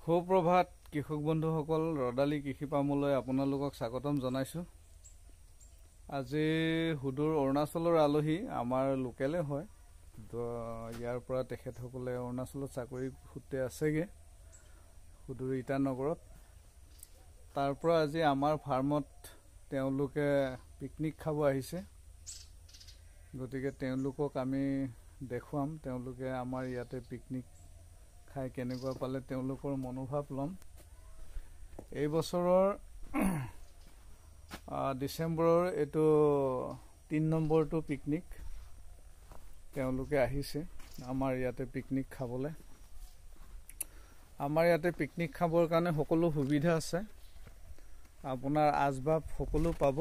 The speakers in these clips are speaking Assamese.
সুপ্ৰভাত কৃষক বন্ধুসকল, ৰদালি কৃষি ফাৰ্মলৈ আপোনালোকক স্বাগতম জনাইছো। আজি হুদুৰ অৰুণাচলৰ আলহী আমাৰ লোকেলে হয়। তো ইয়াৰ পৰা তেখেতসকলে অৰুণাচলত চাকৰি সূত্ৰে আছেগে হুদুৰ ইটানগৰত। তাৰ পৰা আজি আমাৰ ফাৰ্মত তেওঁলোকে পিকনিক খাব আহিছে। গতিকে তেওঁলোকক আমি দেখুৱাম, তেওঁলোকে আমাৰ ইয়াতে পিকনিক খাই কেনেকুৱা পালে তেওঁলোকৰ মনোভাৱ ল'ম। এই বছৰৰ ডিচেম্বৰৰ এইটো ৩ নম্বৰটো পিকনিক তেওঁলোকে আহিছে আমাৰ ইয়াতে পিকনিক খাবলৈ। আমাৰ ইয়াতে পিকনিক খাবৰ কাৰণে সকলো সুবিধা আছে। আপোনাৰ আচবাব সকলো পাব,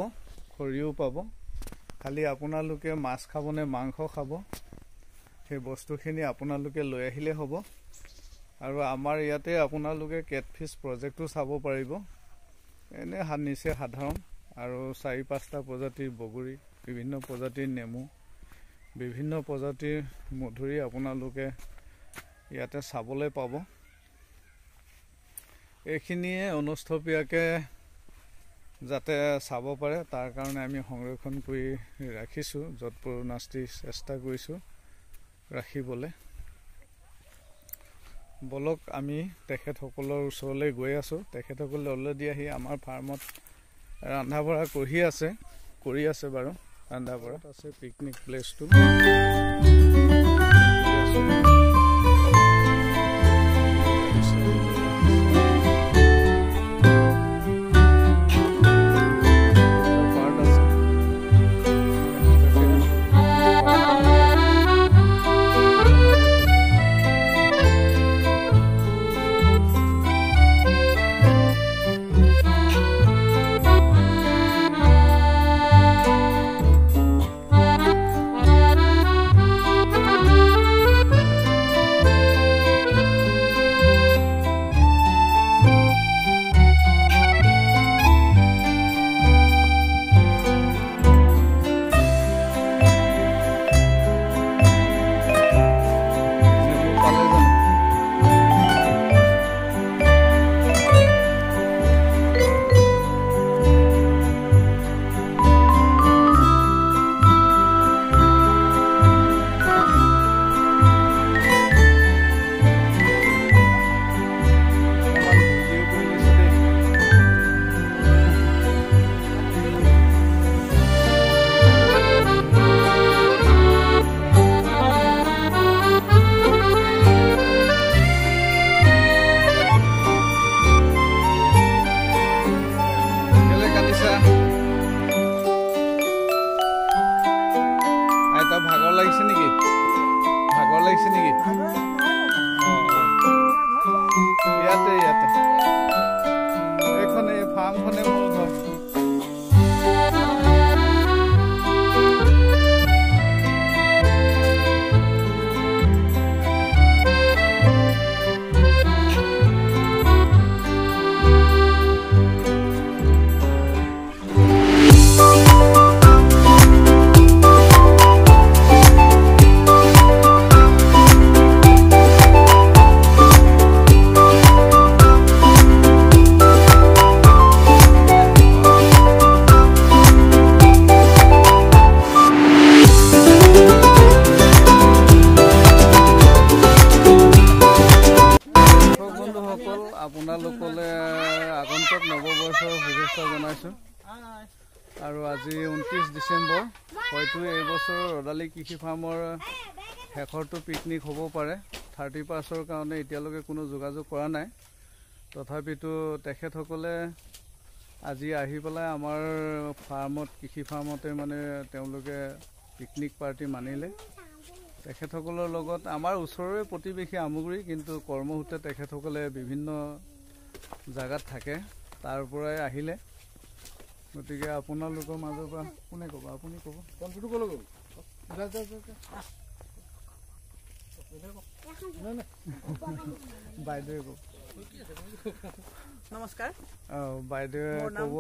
খৰিও পাব। খালি আপোনালোকে মাছ খাব নে মাংস খাব, সেই বস্তুখিনি আপোনালোকে লৈ আহিলে হ'ব। আৰু আমাৰ ইয়াতে আপোনালোকে কেটফিছ প্ৰজেক্টটো চাব পাৰিব। এনে নিচে সাধাৰণ আৰু ৪-৫টা প্ৰজাতিৰ বগৰী, বিভিন্ন প্ৰজাতিৰ নেমু, বিভিন্ন প্ৰজাতিৰ মধুৰি আপোনালোকে ইয়াতে চাবলৈ পাব। এইখিনিয়ে অনুস্থপীয়াকৈ যাতে চাব পাৰে তাৰ কাৰণে আমি সংৰক্ষণ কৰি ৰাখিছোঁ, যৎপৰোনাস্তি চেষ্টা কৰিছোঁ ৰাখিবলৈ। বলক আমি তেখেতসকলৰ ওচৰলৈ গৈ আছোঁ। তেখেতসকলে অলৰেডি আহি আমাৰ ফাৰ্মত ৰন্ধা বঢ়া কৰি আছে বাৰু। ৰন্ধা বঢ়াত আছে পিকনিক প্লেচটো। ভাগৰ লাগিছে নেকি? ইয়াতে এইখনে ফাৰ্মখনে মোৰ ঘৰ। আপোনালোকলৈ আগন্তুক নৱবৰ্ষৰ শুভেচ্ছা জনাইছোঁ। আৰু আজি 29 ডিচেম্বৰ, হয়তো এইবছৰ ৰদালি কৃষি ফাৰ্মৰ শেষৰটো পিকনিক হ'ব পাৰে। 31ৰ কাৰণে এতিয়ালৈকে কোনো যোগাযোগ কৰা নাই। তথাপিতো তেখেতসকলে আজি আহি পেলাই আমাৰ ফাৰ্মত, কৃষি ফাৰ্মতে মানে তেওঁলোকে পিকনিক পাৰ্টি মানিলে। তেখেতসকলৰ লগত আমাৰ ওচৰৰে প্ৰতিবেশী আমগুৰি, কিন্তু কৰ্মসূত্ৰে তেখেতসকলে বিভিন্ন জাগাত থাকে, তাৰ পৰাই আহিলে। গতিকে আপোনালোকৰ মাজৰ পৰা কোনে ক'ব? আপুনি ক'ব। বাইদেৱে ক'ব। নমস্কাৰ। বাইদেৱে ক'ব,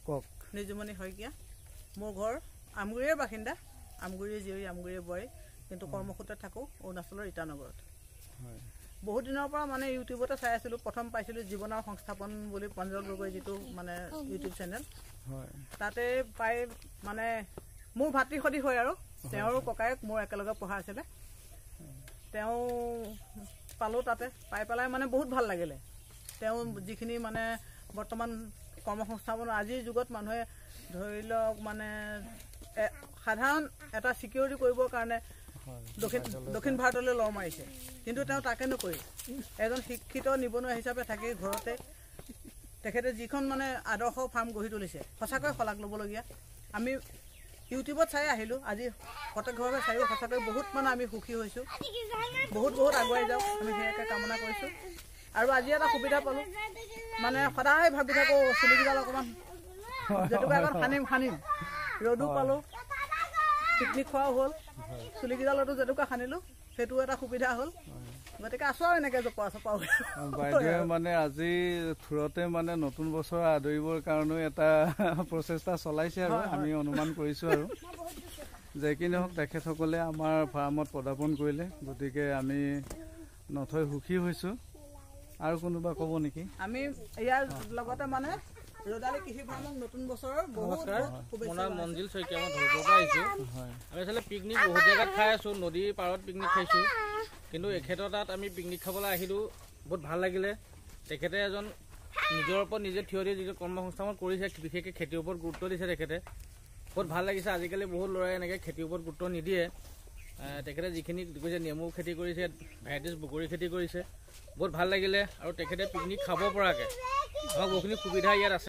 কওক। নিজুমণি শইকীয়া। মোৰ ঘৰ আমগুৰিৰ বাসিন্দা, আমগুৰি জীয়ৰী, আমগুৰি বোৱাৰী, কিন্তু কৰ্মসূত্ৰে থাকোঁ অৰুণাচলৰ ইটানগৰত। বহুত দিনৰ পৰা মানে ইউটিউবতে চাই আছিলোঁ। প্ৰথম পাইছিলোঁ জীৱনৰ সংস্থাপন বুলি পঞ্জল গগৈ যিটো মানে ইউটিউব চেনেল, তাতে পাই মানে মোৰ ভাতৃ সদৃশ হয় আৰু তেওঁৰো ককায়েক মোৰ একেলগে পঢ়া আছিলে। তেওঁ পালোঁ তাতে, পাই পেলাই মানে বহুত ভাল লাগিলে। তেওঁ যিখিনি মানে বৰ্তমান কৰ্মসংস্থাপন আজিৰ যুগত মানুহে ধৰি লওক মানে সাধাৰণ এটা ছিকিউৰিটি কৰিবৰ কাৰণে দক্ষিণ ভাৰতলৈ লৰ মাৰিছে, কিন্তু তেওঁ তাকে নকৰি এজন শিক্ষিত নিবনুৱা হিচাপে থাকি ঘৰতে তেখেতে যিখন মানে আদৰ্শ ফাৰ্ম গঢ়ি তুলিছে, সঁচাকৈ শলাগ ল'বলগীয়া। আমি ইউটিউবত চাই আহিলোঁ, আজি প্ৰত্যক্ষভাৱে চাইও সঁচাকৈ বহুত মানে আমি সুখী হৈছোঁ। বহুত আগুৱাই যাওক, আমি সেয়াকে কামনা কৰিছোঁ। আৰু আজি এটা সুবিধা পালোঁ, মানে সদায় ভাবি থাকোঁ চুলিকেইডাল অকণমান জেতুকা আগত সানিম, ৰ'দো পালোঁ, পিকনিক খোৱাও হ'ল, চুলিকেইডালতো জেতুকা সানিলোঁ, সেইটো এটা সুবিধা হ'ল। গতিকে আছোঁ আৰু এনেকৈ জপা বাইদেৱে মানে আজি থোৰতে মানে নতুন বছৰ আদৰিবৰ কাৰণেও এটা প্ৰচেষ্টা চলাইছে আৰু আমি অনুমান কৰিছোঁ আৰু যে কি নহওক তেখেতসকলে আমাৰ ফাৰ্মত পদাৰ্পণ কৰিলে, গতিকে আমি নথৈ সুখী হৈছোঁ। আৰু কোনোবা ক'ব নেকি? আমি ইয়াৰ লগতে মানে ৰদালি কৃষি ফাৰ্মক নতুন বছৰৰ নমস্কাৰ, মোৰ নাম মঞ্জিল শইকীয়া, মই ধৰিবৰ পৰা আহিছোঁ। আমি আচলতে পিকনিক বহুত জেগাত খাই আছোঁ, নদীৰ পাৰত পিকনিক খাইছোঁ, কিন্তু এখেতৰ তাত আমি পিকনিক খাবলৈ আহিলোঁ, বহুত ভাল লাগিলে। তেখেতে এজন নিজৰ ওপৰত নিজে থিয় দি যিটো কৰ্মসংস্থাপন কৰিছে, বিশেষকৈ খেতিৰ ওপৰত গুৰুত্ব দিছে তেখেতে, বহুত ভাল লাগিছে। আজিকালি বহুত ল'ৰাই এনেকৈ খেতিৰ ওপৰত গুৰুত্ব নিদিয়ে। তেখেতে যিখিনি কৰিছে, নেমু খেতি কৰিছে, ভেৰাইটিজ বগৰী খেতি কৰিছে, বহুত ভাল লাগিলে। আৰু তেখেতে পিকনিক খাব পৰাকৈ আমাক বহুখিনি সুবিধা ইয়াত আছে।